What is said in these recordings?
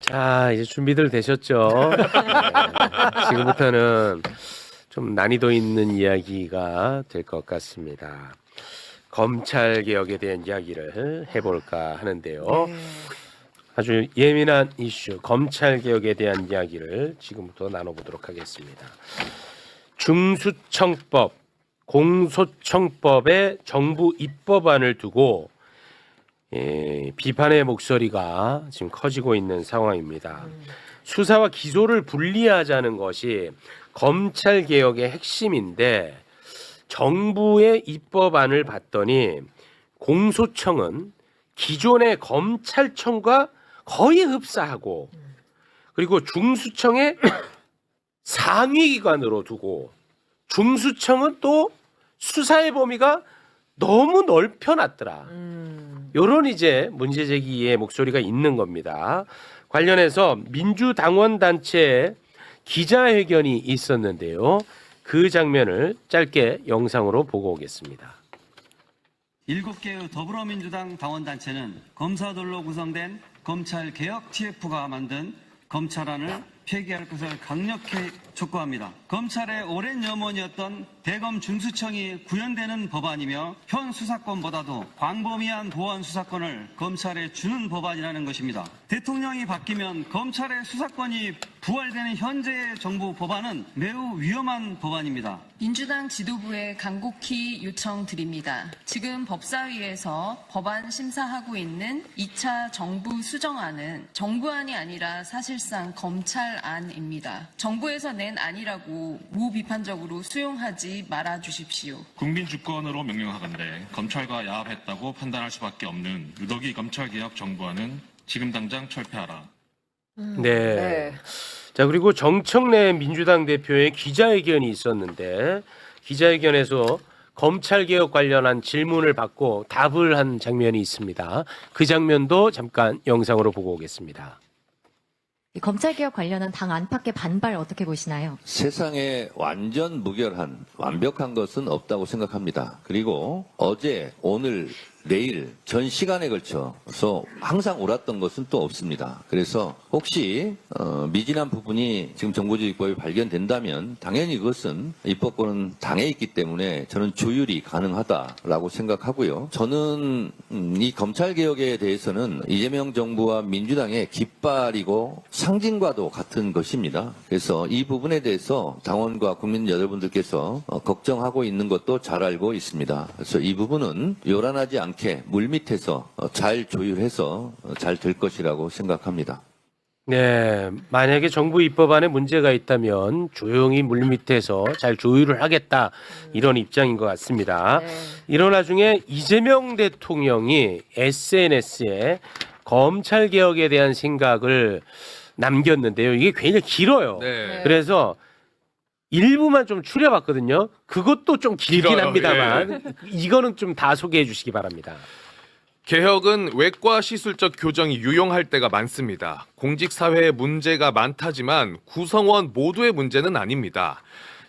자, 이제 준비들 되셨죠? 네, 지금부터는 좀 난이도 있는 이야기가 될 것 같습니다. 검찰 개혁에 대한 이야기를 해볼까 하는데요. 네. 아주 예민한 이슈, 검찰 개혁에 대한 이야기를 지금부터 나눠보도록 하겠습니다. 중수청법, 공소청법의 정부 입법안을 두고 비판의 목소리가 지금 커지고 있는 상황입니다. 수사와 기소를 분리하자는 것이 검찰 개혁의 핵심인데 정부의 입법안을 봤더니 공소청은 기존의 검찰청과 거의 흡사하고 그리고 중수청의 상위기관으로 두고 중수청은 또 수사의 범위가 너무 넓혀놨더라. 이런 이제 문제 제기의 목소리가 있는 겁니다. 관련해서 민주당원 단체의 기자회견이 있었는데요. 그 장면을 짧게 영상으로 보고 오겠습니다. 7개의 더불어민주당 당원단체는 검사들로 구성된 검찰개혁 TF가 만든 검찰안을 폐기할 것을 강력히 촉구합니다. 검찰의 오랜 염원이었던 대검 중수청이 구현되는 법안이며 현 수사권보다도 광범위한 보안 수사권을 검찰에 주는 법안이라는 것입니다. 대통령이 바뀌면 검찰의 수사권이 부활되는 현재의 정부 법안은 매우 위험한 법안입니다. 민주당 지도부에 간곡히 요청드립니다. 지금 법사위에서 법안 심사하고 있는 2차 정부 수정안은 정부안이 아니라 사실상 검찰안입니다. 정부에서 낸 안이라고 무비판적으로 수용하지 말아 주십시오. 국민 주권으로 명령하건대 검찰과 야합했다고 판단할 수밖에 없는 누더기 검찰개혁 정부안은 지금 당장 철폐하라. 네. 자, 그리고 정청래 민주당 대표의 기자회견이 있었는데 기자회견에서 검찰개혁 관련한 질문을 받고 답을 한 장면이 있습니다. 그 장면도 잠깐 영상으로 보고 오겠습니다. 이 검찰개혁 관련한 당 안팎의 반발 어떻게 보시나요? 세상에 완전 무결한 완벽한 것은 없다고 생각합니다. 그리고 어제, 오늘, 내일 전 시간에 걸쳐서 항상 옳았던 것은 또 없습니다. 그래서 혹시 미진한 부분이 지금 정보조직법에 발견된다면 당연히 그것은 입법권은 당에 있기 때문에 저는 조율이 가능하다라고 생각하고요. 저는 이 검찰개혁에 대해서는 이재명 정부와 민주당의 깃발이고 상징과도 같은 것입니다. 그래서 이 부분에 대해서 당원과 국민 여러분들께서 걱정하고 있는 것도 잘 알고 있습니다. 그래서 이 부분은 요란하지 않게 물밑에서 잘 조율해서 잘 될 것이라고 생각합니다. 네, 만약에 정부 입법안에 문제가 있다면 조용히 물밑에서 잘 조율을 하겠다 이런 입장인 것 같습니다. 이런 와중에 이재명 대통령이 SNS에 검찰 개혁에 대한 생각을 남겼는데요. 이게 굉장히 길어요. 네. 그래서 일부만 좀 추려봤거든요. 그것도 좀 길긴 길어요. 합니다만 이거는 좀 다 소개해 주시기 바랍니다. 개혁은 외과 시술적 교정이 유용할 때가 많습니다. 공직사회에 문제가 많다지만 구성원 모두의 문제는 아닙니다.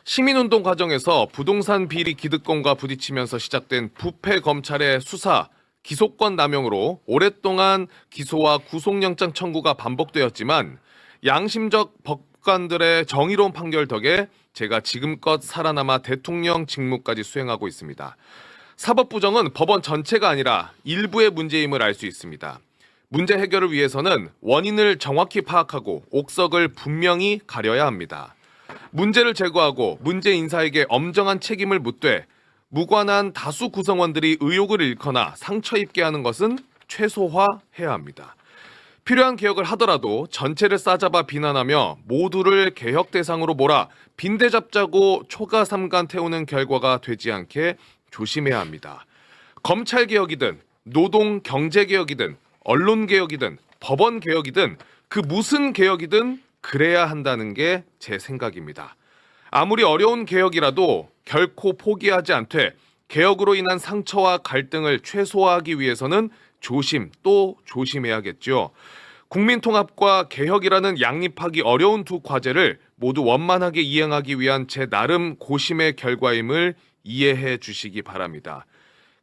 시민운동 과정에서 부동산 비리 기득권과 부딪히면서 시작된 부패 검찰의 수사, 기소권 남용으로 오랫동안 기소와 구속영장 청구가 반복되었지만 양심적 법관들의 정의로운 판결 덕에 제가 지금껏 살아남아 대통령 직무까지 수행하고 있습니다. 사법부정은 법원 전체가 아니라 일부의 문제임을 알 수 있습니다. 문제 해결을 위해서는 원인을 정확히 파악하고 옥석을 분명히 가려야 합니다. 문제를 제거하고 문제 인사에게 엄정한 책임을 묻되 무관한 다수 구성원들이 의혹을 잃거나 상처 입게 하는 것은 최소화해야 합니다. 필요한 개혁을 하더라도 전체를 싸잡아 비난하며 모두를 개혁 대상으로 몰아 빈대 잡자고 초가 삼간 태우는 결과가 되지 않게 조심해야 합니다. 검찰 개혁이든 노동 경제 개혁이든 언론 개혁이든 법원 개혁이든 그 무슨 개혁이든 그래야 한다는 게 제 생각입니다. 아무리 어려운 개혁이라도 결코 포기하지 않되 개혁으로 인한 상처와 갈등을 최소화하기 위해서는 조심 또 조심해야겠죠. 국민통합과 개혁이라는 양립하기 어려운 두 과제를 모두 원만하게 이행하기 위한 제 나름 고심의 결과임을 이해해 주시기 바랍니다.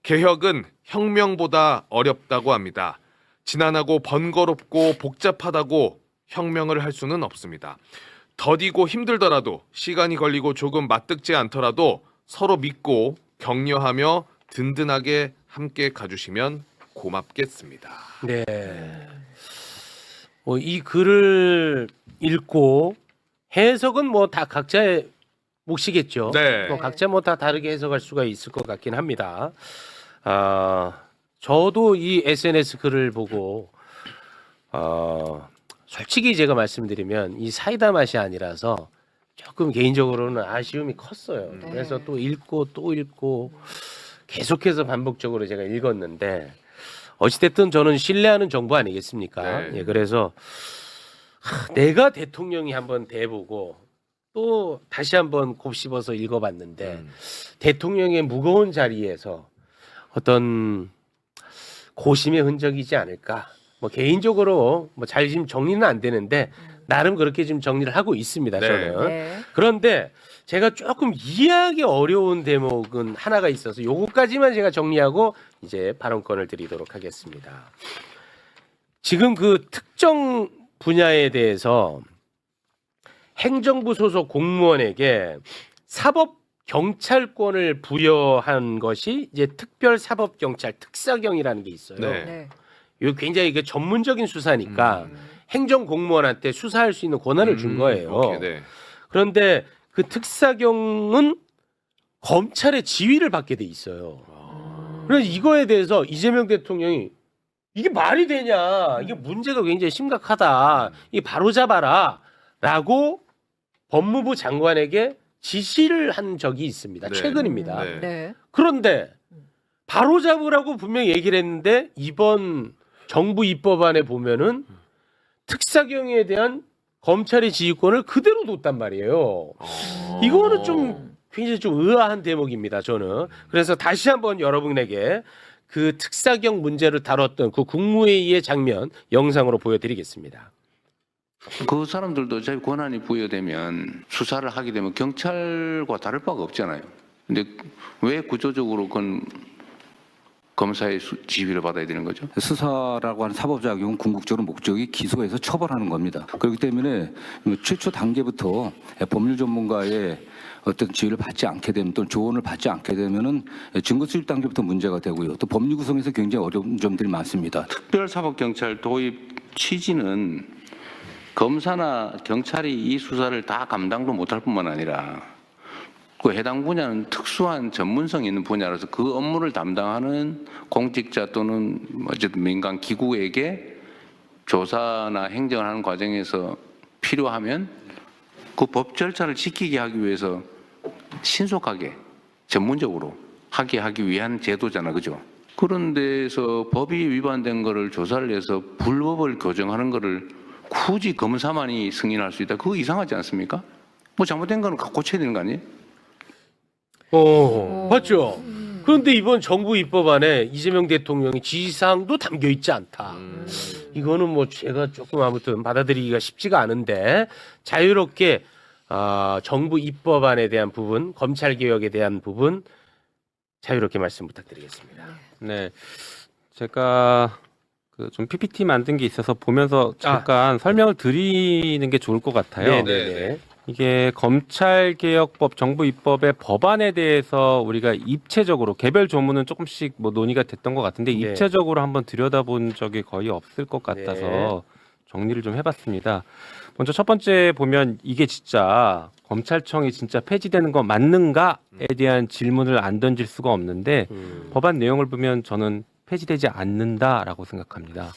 개혁은 혁명보다 어렵다고 합니다. 지난하고 번거롭고 복잡하다고 혁명을 할 수는 없습니다. 더디고 힘들더라도 시간이 걸리고 조금 맞득지 않더라도 서로 믿고 격려하며 든든하게 함께 가주시면 고맙겠습니다. 네. 이 글을 읽고 해석은 뭐 다 각자의 몫이겠죠. 네. 뭐 각자 뭐 다 다르게 해석할 수가 있을 것 같긴 합니다. 저도 이 SNS 글을 보고 솔직히 제가 말씀드리면 이 사이다 맛이 아니라서 조금 개인적으로는 아쉬움이 컸어요. 네. 그래서 또 읽고 또 읽고 계속해서 반복적으로 제가 읽었는데 어찌됐든 저는 신뢰하는 정부 아니겠습니까? 네. 예, 그래서 내가 대통령이 한번 돼보고 또 다시 한번 곱씹어서 읽어봤는데 대통령의 무거운 자리에서 어떤 고심의 흔적이지 않을까. 뭐 개인적으로 뭐 잘 지금 정리는 안 되는데 나름 그렇게 지금 정리를 하고 있습니다. 네. 저는. 네. 그런데 제가 조금 이해하기 어려운 대목은 하나가 있어서 요거까지만 제가 정리하고 이제 발언권을 드리도록 하겠습니다. 지금 그 특정 분야에 대해서 행정부 소속 공무원에게 사법 경찰권을 부여한 것이 이제 특별사법경찰 특사경이라는 게 있어요. 네. 네. 이거 굉장히 그 전문적인 수사니까 행정공무원한테 수사할 수 있는 권한을 준 거예요. 오케이, 네. 그런데 그 특사경은 검찰의 지휘를 받게 돼 있어요. 그래서 이거에 대해서 이재명 대통령이 이게 말이 되냐, 이게 문제가 굉장히 심각하다, 이게 바로 잡아라라고 법무부 장관에게 지시를 한 적이 있습니다. 네. 최근입니다. 네. 네. 그런데 바로 잡으라고 분명히 얘기를 했는데 이번 정부 입법안에 보면은 특사경에 대한 검찰의 지휘권을 그대로 뒀단 말이에요. 이거는 좀 굉장히 좀 의아한 대목입니다. 저는. 그래서 다시 한번 여러분에게 그 특사경 문제를 다뤘던 그 국무회의의 장면 영상으로 보여드리겠습니다. 그 사람들도 어차피 권한이 부여되면 수사를 하게 되면 경찰과 다를 바가 없잖아요. 근데 왜 구조적으로 그건 검사의 지휘를 받아야 되는 거죠? 수사라고 하는 사법작용은 궁극적으로 목적이 기소해서 처벌하는 겁니다. 그렇기 때문에 최초 단계부터 법률 전문가의 어떤 지휘를 받지 않게 되면 또는 조언을 받지 않게 되면은 증거 수집 단계부터 문제가 되고요. 또 법률 구성에서 굉장히 어려운 점들이 많습니다. 특별사법경찰 도입 취지는 검사나 경찰이 이 수사를 다 감당도 못할 뿐만 아니라 그 해당 분야는 특수한 전문성이 있는 분야라서 그 업무를 담당하는 공직자 또는 어쨌든 민간 기구에게 조사나 행정을 하는 과정에서 필요하면 그 법 절차를 지키게 하기 위해서 신속하게 전문적으로 하기 위한 제도잖아, 그죠? 그런 데서 법이 위반된 거를 조사를 해서 불법을 교정하는 거를 굳이 검사만이 승인할 수 있다. 그거 이상하지 않습니까? 뭐 잘못된 거는 고쳐야 되는 거 아니에요? 맞죠? 그런데 이번 정부 입법안에 이재명 대통령의 지시사항도 담겨 있지 않다. 이거는 뭐 제가 조금 아무튼 받아들이기가 쉽지가 않은데 자유롭게 정부 입법안에 대한 부분, 검찰 개혁에 대한 부분 자유롭게 말씀 부탁드리겠습니다. 네, 제가 그 좀 PPT 만든 게 있어서 보면서 잠깐 설명을 드리는 게 좋을 것 같아요. 네네. 이게 검찰개혁법 정부 입법의 법안에 대해서 우리가 입체적으로 개별 조문은 조금씩 뭐 논의가 됐던 것 같은데 네. 입체적으로 한번 들여다본 적이 거의 없을 것 같아서 정리를 좀 해봤습니다. 먼저 첫 번째 보면 이게 진짜 검찰청이 진짜 폐지되는 거 맞는가에 대한 질문을 안 던질 수가 없는데 법안 내용을 보면 저는 폐지되지 않는다라고 생각합니다.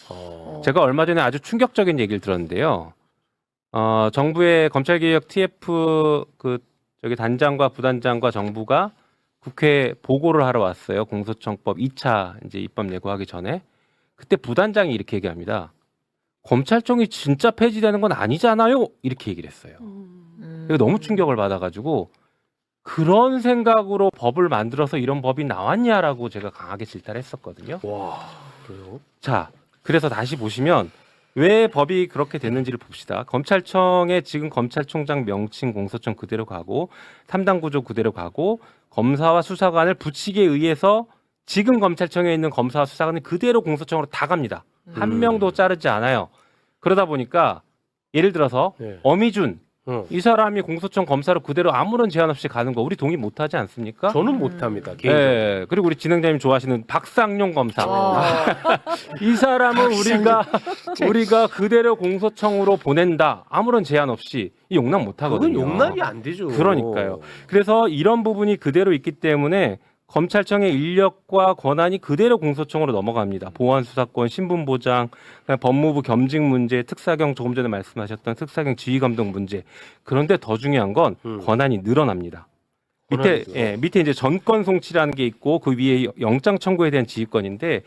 제가 얼마 전에 아주 충격적인 얘기를 들었는데요. 정부의 검찰개혁 TF 저기 단장과 부단장과 정부가 국회에 보고를 하러 왔어요. 공소청법 2차 이제 입법 예고하기 전에. 그때 부단장이 이렇게 얘기합니다. 검찰청이 진짜 폐지되는 건 아니잖아요. 이렇게 얘기를 했어요. 이거 너무 충격을 받아가지고 그런 생각으로 법을 만들어서 이런 법이 나왔냐라고 제가 강하게 질타를 했었거든요. 와, 그래요? 자, 그래서 다시 보시면 왜 법이 그렇게 됐는지를 봅시다. 검찰청의 지금 검찰총장 명칭 공소청 그대로 가고 3당 구조 그대로 가고 검사와 수사관을 붙이기에 의해서 지금 검찰청에 있는 검사와 수사관이 그대로 공소청으로 다 갑니다. 한 명도 자르지 않아요. 그러다 보니까 예를 들어서 네. 어미준 어. 이 사람이 공소청 검사로 그대로 아무런 제한 없이 가는 거 우리 동의 못하지 않습니까? 저는 못합니다. 개인적으로. 네. 그리고 우리 진행자님 좋아하시는 박상용 검사. 이 사람은 우리가 그대로 공소청으로 보낸다. 아무런 제한 없이 이 용납 못하거든요. 그건 용납이 안 되죠. 그러니까요. 그래서 이런 부분이 그대로 있기 때문에 검찰청의 인력과 권한이 그대로 공소청으로 넘어갑니다. 보안 수사권, 신분 보장, 법무부 겸직 문제, 특사경 조금 전에 말씀하셨던 특사경 지휘 감독 문제. 그런데 더 중요한 건 권한이 늘어납니다. 밑에 이제 전권 송치라는 게 있고 그 위에 영장 청구에 대한 지휘권인데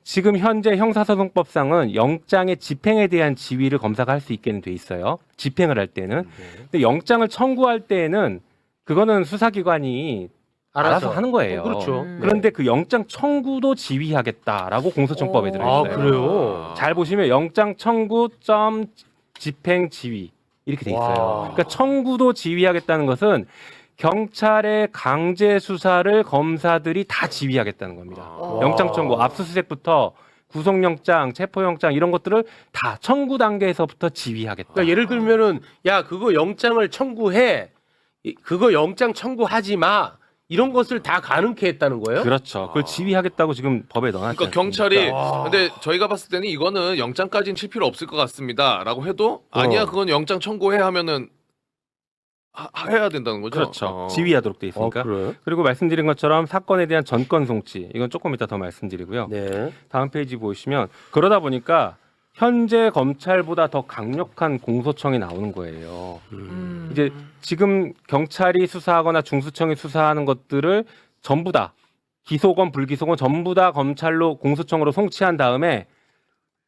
지금 현재 형사소송법상은 영장의 집행에 대한 지휘를 검사가 할 수 있게는 돼 있어요. 집행을 할 때는. 근데 영장을 청구할 때에는 그거는 수사기관이 알아서 하는 거예요. 그렇죠. 그런데 그 영장 청구도 지휘하겠다라고 공소청법에 들어있어요. 아, 그래요? 잘 보시면 영장 청구 점 집행 지휘 이렇게 돼 있어요. 와. 그러니까 청구도 지휘하겠다는 것은 경찰의 강제 수사를 검사들이 다 지휘하겠다는 겁니다. 영장 청구, 압수수색부터 구속영장, 체포영장 이런 것들을 다 청구 단계에서부터 지휘하겠다. 그러니까 예를 들면은 야 그거 영장을 청구해, 그거 영장 청구하지 마. 이런 것을 다 가능케 했다는 거예요? 그렇죠. 그걸 지휘하겠다고 지금 법에 넣어놨죠. 그러니까 경찰이 근데 저희가 봤을 때는 이거는 영장까지는 칠 필요 없을 것 같습니다라고 해도 아니야 그건 영장 청구해 하면은 해야 된다는 거죠. 그렇죠. 지휘하도록 돼 있으니까. 그래요? 그리고 말씀드린 것처럼 사건에 대한 전권 송치 이건 조금 이따 더 말씀드리고요. 네. 다음 페이지 보시면 그러다 보니까 현재 검찰보다 더 강력한 공소청이 나오는 거예요. 이제 지금 경찰이 수사하거나 중수청이 수사하는 것들을 전부 다 기소건 불기소건 전부 다 검찰로 공소청으로 송치한 다음에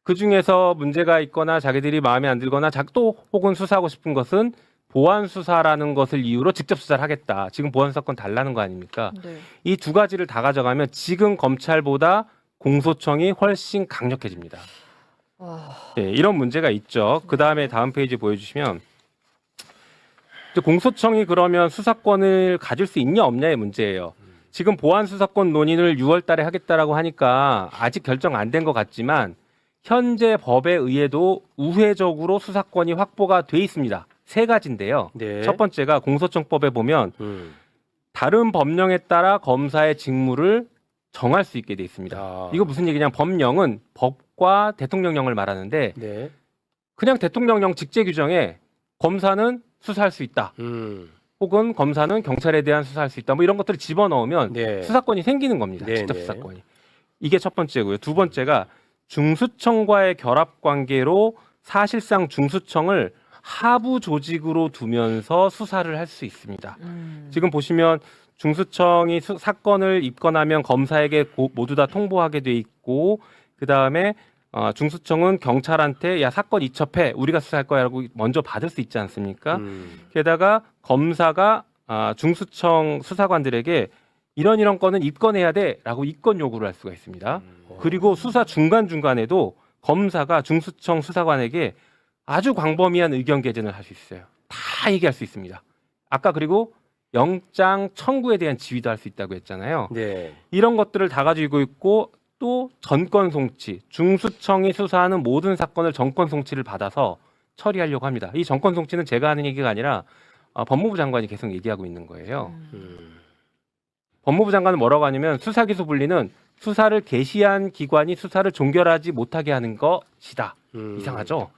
그 중에서 문제가 있거나 자기들이 마음에 안 들거나 또 혹은 수사하고 싶은 것은 보안 수사라는 것을 이유로 직접 수사를 하겠다. 지금 보안 수사권 달라는 거 아닙니까? 네. 이 두 가지를 다 가져가면 지금 검찰보다 공소청이 훨씬 강력해집니다. 네, 이런 문제가 있죠. 그 다음에 다음 페이지 보여주시면 이제 공소청이 그러면 수사권을 가질 수 있냐 없냐의 문제예요. 지금 보안 수사권 논의를 6월 달에 하겠다라고 하니까 아직 결정 안 된 것 같지만 현재 법에 의해도 우회적으로 수사권이 확보가 돼 있습니다. 세 가지인데요. 네. 첫 번째가 공소청법에 보면 다른 법령에 따라 검사의 직무를 정할 수 있게 돼 있습니다. 아. 이거 무슨 얘기냐? 법령은 법과 대통령령을 말하는데 네. 그냥 대통령령 직제 규정에 검사는 수사할 수 있다. 혹은 검사는 경찰에 대한 수사할 수 있다. 뭐 이런 것들을 집어넣으면 네. 수사권이 생기는 겁니다. 네, 직접 네. 수사권이. 이게 첫 번째고요. 두 번째가 중수청과의 결합 관계로 사실상 중수청을 하부 조직으로 두면서 수사를 할 수 있습니다. 지금 보시면 중수청이 사건을 입건하면 검사에게 모두 다 통보하게 돼 있고 그 다음에 중수청은 경찰한테 야 사건 이첩해 우리가 수사할 거야라고 먼저 받을 수 있지 않습니까? 게다가 검사가 중수청 수사관들에게 이런 건은 입건해야 돼라고 입건 요구를 할 수가 있습니다. 그리고 수사 중간중간에도 검사가 중수청 수사관에게 아주 광범위한 의견 개진을 할 수 있어요. 다 얘기할 수 있습니다. 아까 그리고 영장 청구에 대한 지휘도 할 수 있다고 했잖아요. 네. 이런 것들을 다 가지고 있고 또 전권 송치, 중수청이 수사하는 모든 사건을 전권 송치를 받아서 처리하려고 합니다. 이 전권 송치는 제가 하는 얘기가 아니라 법무부 장관이 계속 얘기하고 있는 거예요. 법무부 장관은 뭐라고 하냐면 수사기소 분리는 수사를 개시한 기관이 수사를 종결하지 못하게 하는 것이다. 이상하죠?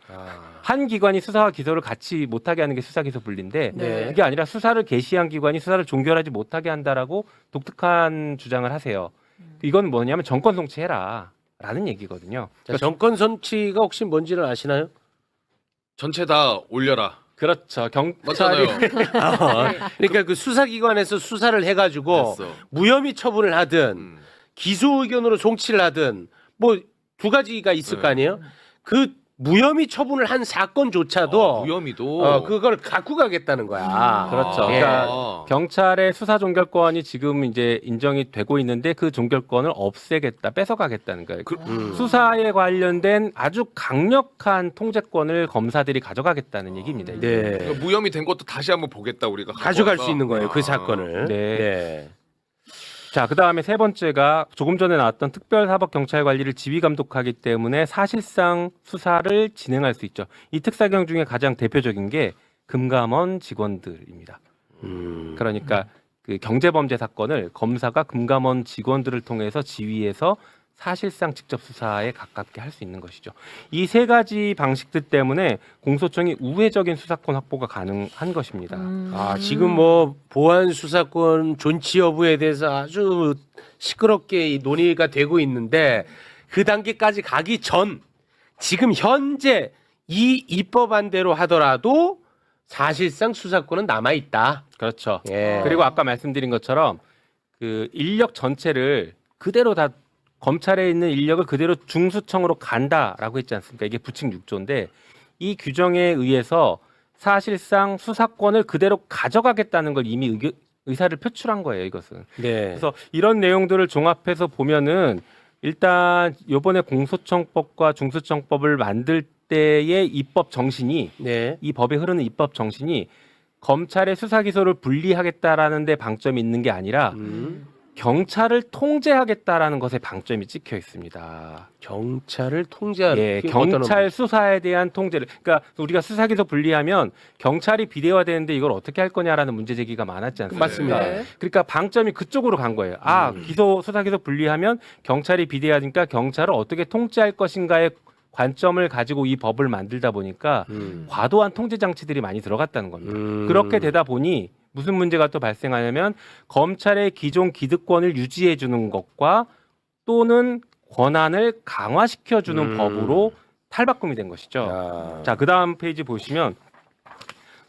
한 기관이 수사와 기소를 같이 못하게 하는 게 수사기소 분리인데 네. 그게 아니라 수사를 개시한 기관이 수사를 종결하지 못하게 한다라고 독특한 주장을 하세요. 이건 뭐냐면 정권 송치해라 라는 얘기거든요. 자, 정권 송치가 혹시 뭔지를 아시나요? 전체 다 올려라. 그렇죠. 맞잖아요. 그러니까 그 수사기관에서 수사를 해가지고 됐어. 무혐의 처분을 하든 기소 의견으로 송치를 하든 뭐 두 가지가 있을 거 아니에요? 그 무혐의 처분을 한 사건조차도 무혐의도 그걸 갖고 가겠다는 거야. 그렇죠. 예. 그러니까 경찰의 수사 종결권이 지금 이제 인정이 되고 있는데 그 종결권을 없애겠다, 뺏어가겠다는 거예요. 수사에 관련된 아주 강력한 통제권을 검사들이 가져가겠다는 얘기입니다. 이게. 네. 그러니까 무혐의 된 것도 다시 한번 보겠다 우리가 가져갈 갖고 수 있는 거예요. 그 와서. 사건을. 네. 네. 자, 그다음에 세 번째가 조금 전에 나왔던 특별사법경찰관리를 지휘 감독하기 때문에 사실상 수사를 진행할 수 있죠. 이 특사경 중에 가장 대표적인 게 금감원 직원들입니다. 그러니까 그 경제범죄 사건을 검사가 금감원 직원들을 통해서 지휘해서 사실상 직접 수사에 가깝게 할 수 있는 것이죠. 이 세 가지 방식들 때문에 공소청이 우회적인 수사권 확보가 가능한 것입니다. 아, 지금 뭐 보안 수사권 존치 여부에 대해서 아주 시끄럽게 이 논의가 되고 있는데 그 단계까지 가기 전 지금 현재 이 입법안대로 하더라도 사실상 수사권은 남아 있다. 그렇죠. 예. 그리고 아까 말씀드린 것처럼 그 인력 전체를 그대로 다 검찰에 있는 인력을 그대로 중수청으로 간다라고 했지 않습니까? 이게 부칙 6조인데 이 규정에 의해서 사실상 수사권을 그대로 가져가겠다는 걸 이미 의사를 표출한 거예요, 이것은. 네. 그래서 이런 내용들을 종합해서 보면은 일단 이번에 공소청법과 중수청법을 만들 때의 입법 정신이 네. 이 법에 흐르는 입법 정신이 검찰의 수사 기소를 분리하겠다라는 데 방점이 있는 게 아니라 경찰을 통제하겠다라는 것에 방점이 찍혀 있습니다. 경찰을 통제하는 예, 게 어떤 경찰 수사에 대한 통제를 그러니까 우리가 수사 기소 분리하면 경찰이 비대화되는데 이걸 어떻게 할 거냐라는 문제 제기가 많았지 않습니까? 맞습니다. 네. 그러니까 방점이 그쪽으로 간 거예요. 아, 수사 기소 분리하면 경찰이 비대화니까 경찰을 어떻게 통제할 것인가의 관점을 가지고 이 법을 만들다 보니까 과도한 통제 장치들이 많이 들어갔다는 겁니다. 그렇게 되다 보니 무슨 문제가 또 발생하냐면 검찰의 기존 기득권을 유지해 주는 것과 또는 권한을 강화시켜 주는 법으로 탈바꿈이 된 것이죠. 아. 자, 그다음 페이지 보시면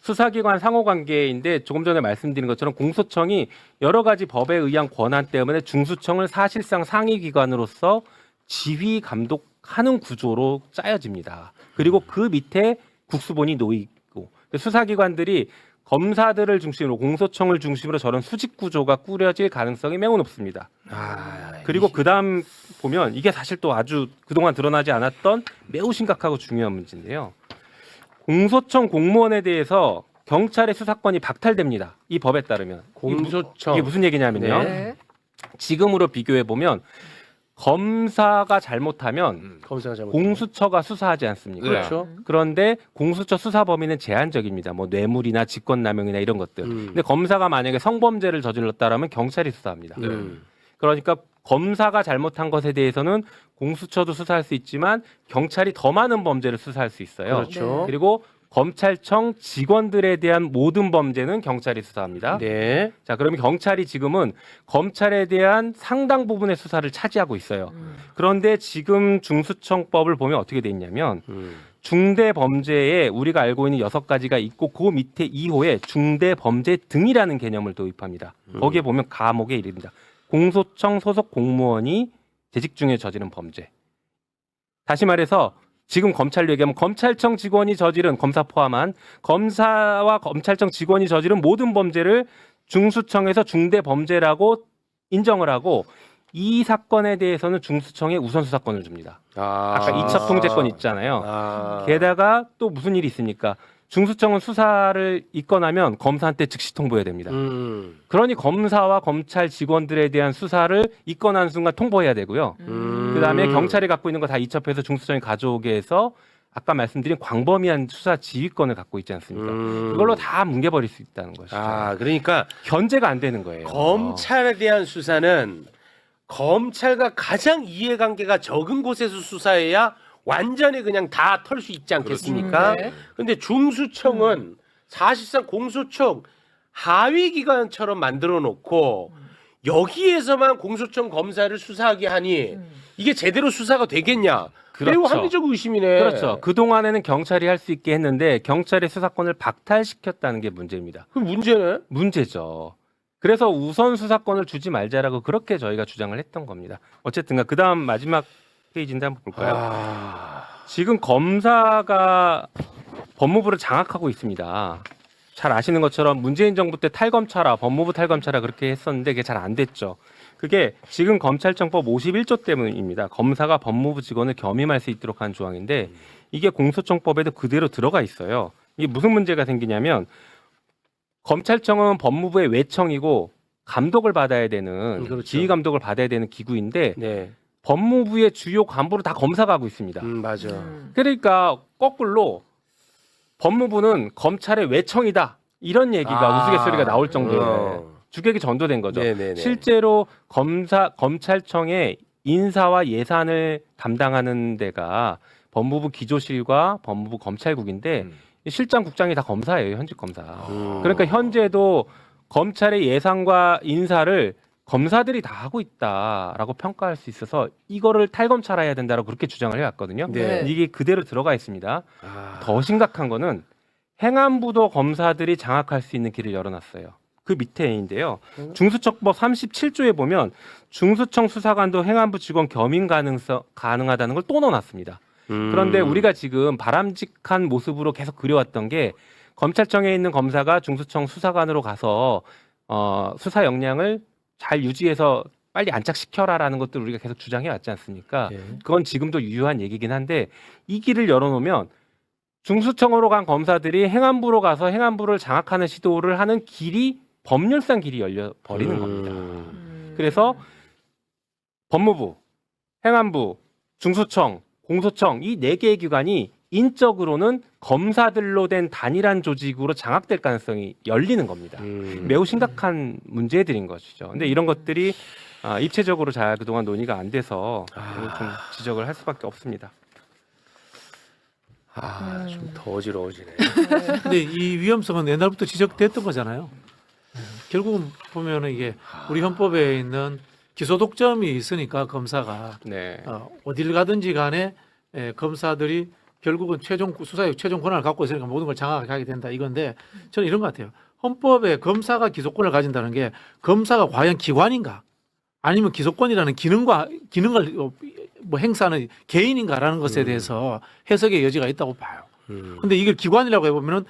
수사기관 상호관계인데 조금 전에 말씀드린 것처럼 공소청이 여러 가지 법에 의한 권한 때문에 중수청을 사실상 상위기관으로서 지휘 감독하는 구조로 짜여집니다. 그리고 그 밑에 국수본이 놓이고 수사기관들이 검사들을 중심으로 공소청을 중심으로 저런 수직 구조가 꾸려질 가능성이 매우 높습니다. 그리고 그다음 보면 이게 사실 또 아주 그동안 드러나지 않았던 매우 심각하고 중요한 문제인데요. 공소청 공무원에 대해서 경찰의 수사권이 박탈됩니다. 이 법에 따르면. 공소청 이게 무슨 얘기냐면요. 네. 지금으로 비교해 보면 검사가 잘못하면 검사가 잘못 공수처가 수사하지 않습니까? 그렇죠. 그런데 공수처 수사 범위는 제한적입니다. 뭐 뇌물이나 직권남용이나 이런 것들. 근데 검사가 만약에 성범죄를 저질렀다라면 경찰이 수사합니다. 그러니까 검사가 잘못한 것에 대해서는 공수처도 수사할 수 있지만 경찰이 더 많은 범죄를 수사할 수 있어요. 그렇죠. 그리고 검찰청 직원들에 대한 모든 범죄는 경찰이 수사합니다. 네. 자, 그러면 경찰이 지금은 검찰에 대한 상당 부분의 수사를 차지하고 있어요. 그런데 지금 중수청법을 보면 어떻게 돼 있냐면 중대 범죄에 우리가 알고 있는 6가지가 있고 그 밑에 2호에 중대 범죄 등이라는 개념을 도입합니다. 거기에 보면 감옥에 이릅니다. 공소청 소속 공무원이 재직 중에 저지른 범죄. 다시 말해서 지금 검찰로 얘기하면 검찰청 직원이 저지른 검사 포함한 검사와 검찰청 직원이 저지른 모든 범죄를 중수청에서 중대 범죄라고 인정을 하고 이 사건에 대해서는 중수청에 우선 수사권을 줍니다. 아까 이첩 통제권 있잖아요. 게다가 또 무슨 일이 있습니까? 중수청은 수사를 입건하면 검사한테 즉시 통보해야 됩니다. 그러니 검사와 검찰 직원들에 대한 수사를 입건한 순간 통보해야 되고요. 그다음에 경찰이 갖고 있는 거 다 이첩해서 중수청이 가져오게 해서 아까 말씀드린 광범위한 수사 지휘권을 갖고 있지 않습니까? 그걸로 다 뭉개버릴 수 있다는 것이죠. 그러니까 견제가 안 되는 거예요. 검찰에 대한 수사는 검찰과 가장 이해관계가 적은 곳에서 수사해야 완전히 그냥 다 털 수 있지 않겠습니까? 네. 근데 중수청은 사실상 공소청 하위 기관처럼 만들어 놓고 여기에서만 공소청 검사를 수사하게 하니 이게 제대로 수사가 되겠냐? 매우 그렇죠. 합리적 의심이네. 그렇죠. 그동안에는 경찰이 할 수 있게 했는데 경찰의 수사권을 박탈시켰다는 게 문제입니다. 그 문제네. 문제죠. 그래서 우선 수사권을 주지 말자라고 그렇게 저희가 주장을 했던 겁니다. 어쨌든 그다음 마지막 페이지인데 한번 볼까요? 지금 검사가 법무부를 장악하고 있습니다. 잘 아시는 것처럼 문재인 정부 때 탈검찰화, 법무부 탈검찰화 그렇게 했었는데 그게 잘 안 됐죠. 그게 지금 검찰청법 51조 때문입니다. 검사가 법무부 직원을 겸임할 수 있도록 한 조항인데 이게 공소청법에도 그대로 들어가 있어요. 이게 무슨 문제가 생기냐면 검찰청은 법무부의 외청이고 감독을 받아야 되는 그렇죠. 지휘 감독을 받아야 되는 기구인데 네. 법무부의 주요 간부를 다 검사가 하고 있습니다. 맞아. 그러니까 거꾸로 법무부는 검찰의 외청이다 이런 얘기가 우스갯소리가 나올 정도로 주객이 전도된 거죠. 네네네. 실제로 검찰청의 인사와 예산을 담당하는 데가 법무부 기조실과 법무부 검찰국인데 실장국장이 다 검사예요. 현직 검사. 그러니까 현재도 검찰의 예산과 인사를 검사들이 다 하고 있다라고 평가할 수 있어서 이거를 탈검찰해야 된다라고 그렇게 주장을 해왔거든요. 네. 이게 그대로 들어가 있습니다. 더 심각한 거는 행안부도 검사들이 장악할 수 있는 길을 열어놨어요. 그 밑에인데요. 중수청법 37조에 보면 중수청 수사관도 행안부 직원 겸임 가능하다는 걸 또 넣어놨습니다. 그런데 우리가 지금 바람직한 모습으로 계속 그려왔던 게 검찰청에 있는 검사가 중수청 수사관으로 가서 수사 역량을 잘 유지해서 빨리 안착시켜라라는 것들 우리가 계속 주장해 왔지 않습니까? 그건 지금도 유효한 얘기긴 한데 이 길을 열어놓으면 중수청으로 간 검사들이 행안부로 가서 행안부를 장악하는 시도를 하는 길이 법률상 길이 열려 버리는 겁니다. 그래서 법무부, 행안부, 중수청, 공소청 이 4개의 기관이 인적으로는 검사들로 된 단일한 조직으로 장악될 가능성이 열리는 겁니다. 매우 심각한 문제들인 것이죠. 근데 이런 것들이 입체적으로 잘 그동안 논의가 안 돼서 좀 지적을 할 수밖에 없습니다. 좀 더 어지러워지네. 근데 이 위험성은 옛날부터 지적됐던 거잖아요. 결국은 보면은 이게 우리 헌법에 있는 기소 독점이 있으니까 검사가 네. 어딜 가든지 간에 검사들이 결국은 수사의 최종 권한을 갖고 있으니까 모든 걸 장악하게 된다 이건데 저는 이런 것 같아요. 헌법에 검사가 기소권을 가진다는 게 검사가 과연 기관인가 아니면 기소권이라는 기능을 뭐 행사하는 개인인가라는 것에 대해서 해석의 여지가 있다고 봐요. 근데 이걸 기관이라고 해보면은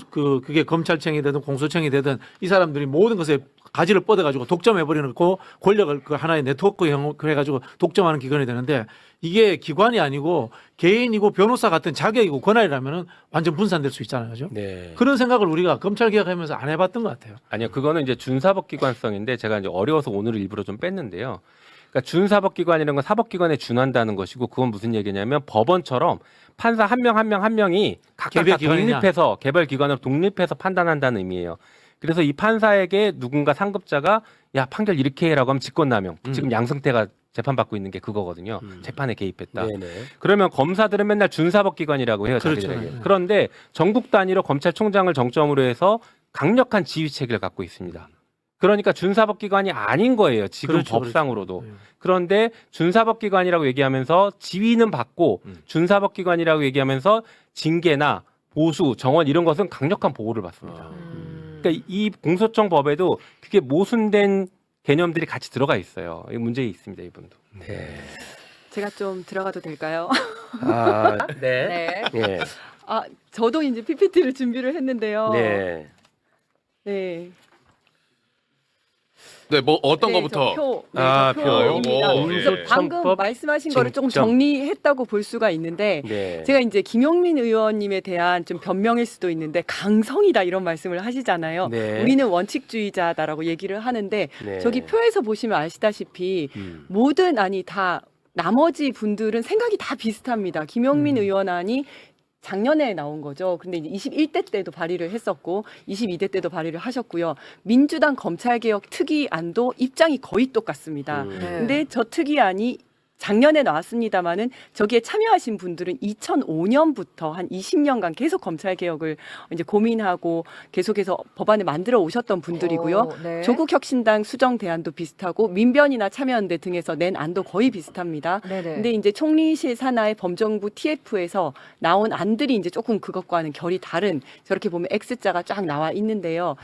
그게 검찰청이 되든 공소청이 되든 이 사람들이 모든 것에 가지를 뻗어가지고 독점해버리는 그 권력을 그 하나의 네트워크형 그래가지고 독점하는 기관이 되는데 이게 기관이 아니고 개인이고 변호사 같은 자격이고 권한이라면은 완전 분산될 수 있잖아요, 그죠? 네. 그런 생각을 우리가 검찰 개혁하면서 안 해봤던 것 같아요. 아니요, 그거는 이제 준사법기관성인데 제가 이제 어려워서 오늘 일부러 좀 뺐는데요. 그러니까 준사법기관이라는 건 사법기관에 준한다는 것이고 그건 무슨 얘기냐면 법원처럼 판사 한 명이 각각 다 개별기관이냐? 독립해서 개별기관으로 독립해서 판단한다는 의미예요. 그래서 이 판사에게 누군가 상급자가 야 판결 이렇게 해라고 하면 직권남용. 지금 양승태가 재판받고 있는 게 그거거든요. 재판에 개입했다. 네네. 그러면 검사들은 맨날 준사법기관이라고 해요. 그렇죠. 자기들에게. 네. 그런데 전국 단위로 검찰총장을 정점으로 해서 강력한 지휘체계를 갖고 있습니다. 그러니까 준사법기관이 아닌 거예요. 지금 그렇죠, 법상으로도. 그렇죠. 그런데 준사법기관이라고 얘기하면서 지위는 받고 준사법기관이라고 얘기하면서 징계나 보수, 정원 이런 것은 강력한 보호를 받습니다. 그러니까 이 공소청 법에도 그게 모순된 개념들이 같이 들어가 있어요. 이 문제 있습니다, 이분도. 네. 제가 좀 들어가도 될까요? 네. 네. 네. 저도 이제 PPT를 준비를 했는데요. 네. 네. 네, 뭐 어떤 네, 거부터? 저 표입니다. 요거, 그래서 예. 방금 청법 말씀하신 거를 조금 쟁점. 정리했다고 볼 수가 있는데 네. 제가 이제 김용민 의원님에 대한 좀 변명일 수도 있는데 강성이다 이런 말씀을 하시잖아요. 네. 우리는 원칙주의자다라고 얘기를 하는데 네. 저기 표에서 보시면 아시다시피 모든 다 나머지 분들은 생각이 다 비슷합니다. 김용민 의원안이 작년에 나온 거죠. 근데 이제 21대 때도 발의를 했었고 22대 때도 발의를 하셨고요. 민주당 검찰개혁 특위안도 입장이 거의 똑같습니다. 근데 저 특위안이 작년에 나왔습니다마는 저기에 참여하신 분들은 2005년부터 한 20년간 계속 검찰 개혁을 이제 고민하고 계속해서 법안을 만들어 오셨던 분들이고요. 네. 조국혁신당 수정 대안도 비슷하고 민변이나 참여연대 등에서 낸 안도 거의 비슷합니다. 네네. 근데 이제 총리실 산하의 범정부 TF에서 나온 안들이 이제 조금 그것과는 결이 다른 저렇게 보면 X자가 쫙 나와 있는데요.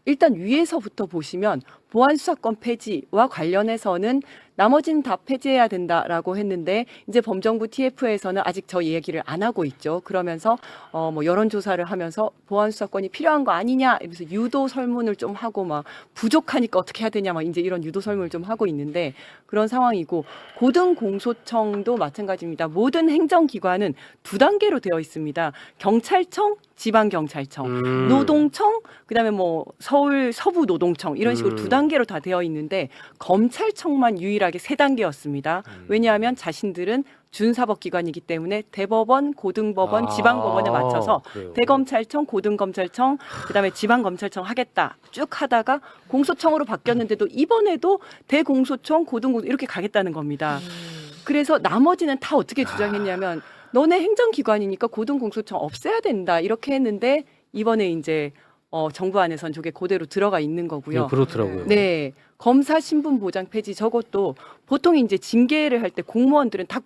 일단 위에서부터 보시면 보안수사권 폐지와 관련해서는 나머지는 다 폐지해야 된다라고 했는데 이제 범정부 TF에서는 아직 저 얘기를 안 하고 있죠. 그러면서 뭐 여론조사를 하면서 보안 수사권이 필요한 거 아니냐 이러면서 유도 설문을 좀 하고 막 부족하니까 어떻게 해야 되냐 막 이제 이런 유도 설문을 좀 하고 있는데 그런 상황이고 고등공소청도 마찬가지입니다. 모든 행정기관은 두 단계로 되어 있습니다. 경찰청, 지방경찰청, 노동청, 그다음에 뭐 서울 서부노동청 이런 식으로 두 단계로 다 되어 있는데 검찰청만 유일하게 세 단계였습니다. 왜냐하면 자신들은 준사법기관이기 때문에 대법원, 고등법원, 지방법원에 맞춰서 그래요. 대검찰청, 고등검찰청, 그다음에 지방검찰청 하겠다 쭉 하다가 공소청으로 바뀌었는데도 이번에도 대공소청, 고등공소 이렇게 가겠다는 겁니다. 그래서 나머지는 다 어떻게 주장했냐면 너네 행정기관이니까 고등공소청 없애야 된다 이렇게 했는데 이번에 이제 정부 안에선 저게 그대로 들어가 있는 거고요. 그렇더라고요. 네. 검사 신분 보장 폐지 저것도 보통 이제 징계를 할 때 공무원들은 다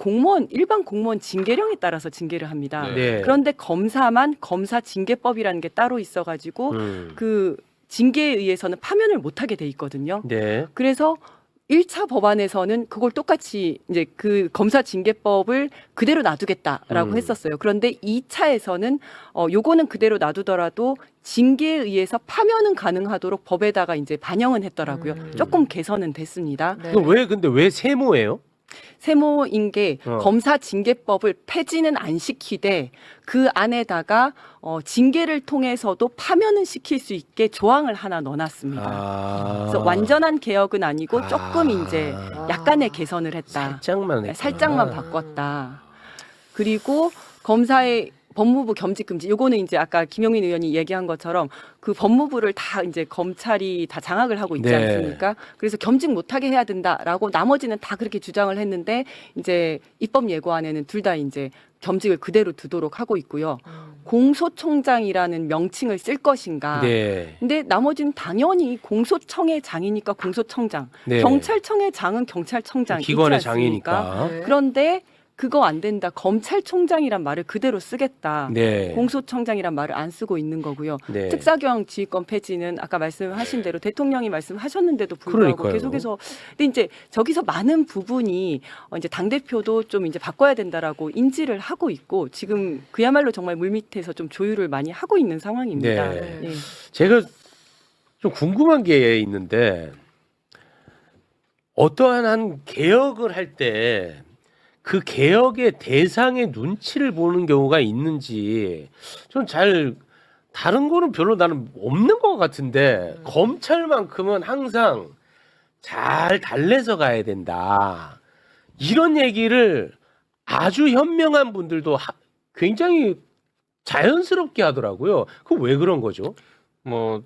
일반 공무원 징계령에 따라서 징계를 합니다. 네. 그런데 검사만 검사 징계법이라는 게 따로 있어가지고 그 징계에 의해서는 파면을 못하게 돼 있거든요. 네. 그래서 1차 법안에서는 그걸 똑같이 이제 그 검사 징계법을 그대로 놔두겠다라고 했었어요. 그런데 2차에서는 요거는 그대로 놔두더라도 징계에 의해서 파면은 가능하도록 법에다가 이제 반영은 했더라고요. 조금 개선은 됐습니다. 네. 근데 왜 세모예요? 세모인 게 검사 징계법을 폐지는 안 시키되 그 안에다가 징계를 통해서도 파면은 시킬 수 있게 조항을 하나 넣어놨습니다. 그래서 완전한 개혁은 아니고 조금 이제 약간의 개선을 했다. 살짝만 바꿨다. 그리고 검사의 법무부 겸직 금지. 요거는 이제 아까 김용민 의원이 얘기한 것처럼 그 법무부를 다 이제 검찰이 다 장악을 하고 있지 네. 않습니까? 그래서 겸직 못하게 해야 된다라고 나머지는 다 그렇게 주장을 했는데 이제 입법 예고안에는 둘 다 이제 겸직을 그대로 두도록 하고 있고요. 공소총장이라는 명칭을 쓸 것인가. 네. 근데 나머지는 당연히 공소청의 장이니까 공소청장. 네. 경찰청의 장은 경찰청장. 기관의 있지 않습니까? 장이니까. 그런데 그거 안 된다. 검찰총장이란 말을 그대로 쓰겠다. 네. 공소청장이란 말을 안 쓰고 있는 거고요. 네. 특사경 지휘권 폐지는 아까 말씀하신 대로 대통령이 말씀하셨는데도 불구하고 그러니까요. 계속해서 근데 이제 저기서 많은 부분이 이제 당 대표도 좀 이제 바꿔야 된다라고 인지를 하고 있고 지금 그야말로 정말 물밑에서 좀 조율을 많이 하고 있는 상황입니다. 네. 예. 제가 좀 궁금한 게 있는데 어떠한 한 개혁을 할 때 그 개혁의 대상의 눈치를 보는 경우가 있는지 좀 잘 다른 거는 별로 나는 없는 것 같은데 검찰만큼은 항상 잘 달래서 가야 된다 이런 얘기를 아주 현명한 분들도 굉장히 자연스럽게 하더라고요. 그 왜 그런 거죠? 뭐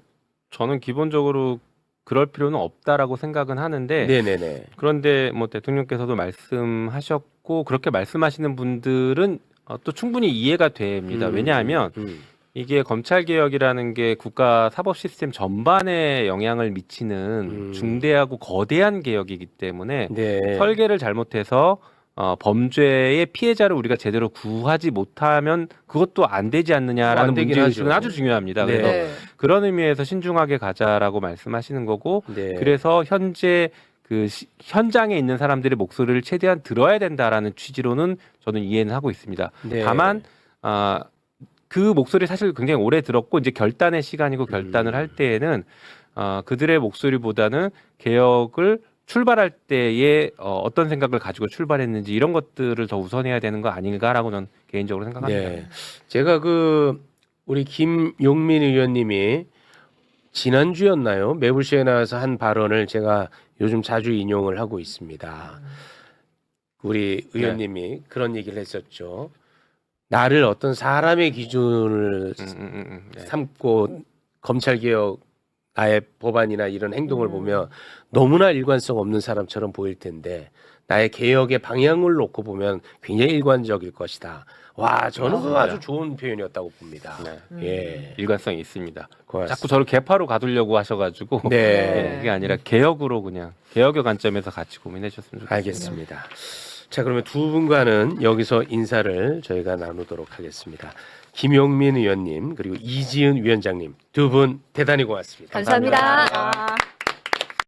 저는 기본적으로 그럴 필요는 없다라고 생각은 하는데 네네네. 그런데 뭐 대통령께서도 말씀하셨고 그렇게 말씀하시는 분들은 또 충분히 이해가 됩니다. 왜냐하면 이게 검찰 개혁이라는 게 국가 사법 시스템 전반에 영향을 미치는 중대하고 거대한 개혁이기 때문에 네. 설계를 잘못해서 범죄의 피해자를 우리가 제대로 구하지 못하면 그것도 안 되지 않느냐라는 안 되긴 문제의식은 하죠. 아주 중요합니다. 네. 그래서 그런 의미에서 신중하게 가자라고 말씀하시는 거고 네. 그래서 현재 그 현장에 있는 사람들의 목소리를 최대한 들어야 된다라는 취지로는 저는 이해는 하고 있습니다. 네. 다만 그 목소리 사실 굉장히 오래 들었고 이제 결단의 시간이고 결단을 할 때에는 그들의 목소리보다는 개혁을 출발할 때에 어떤 생각을 가지고 출발했는지 이런 것들을 더 우선해야 되는 거 아닌가라고 저는 개인적으로 생각합니다. 네. 제가 우리 김용민 의원님이 지난주였나요? 매불쇼에 나와서 한 발언을 제가 요즘 자주 인용을 하고 있습니다. 우리 의원님이 그런 얘기를 했었죠. 나를 어떤 사람의 기준을 삼고 검찰개혁 나의 법안이나 이런 행동을 보면 너무나 일관성 없는 사람처럼 보일 텐데 나의 개혁의 방향을 놓고 보면 굉장히 일관적일 것이다. 와, 저는 그거 아주 좋은 표현이었다고 봅니다. 네. 예, 일관성이 있습니다. 고맙습니다. 자꾸 저를 개파로 가두려고 하셔가지고 네. 그게 아니라 개혁으로 그냥 개혁의 관점에서 같이 고민해 주셨으면 좋겠습니다. 알겠습니다. 자, 그러면 두 분과는 여기서 인사를 저희가 나누도록 하겠습니다. 김용민 의원님 그리고 이지은 위원장님 두 분 대단히 고맙습니다. 감사합니다.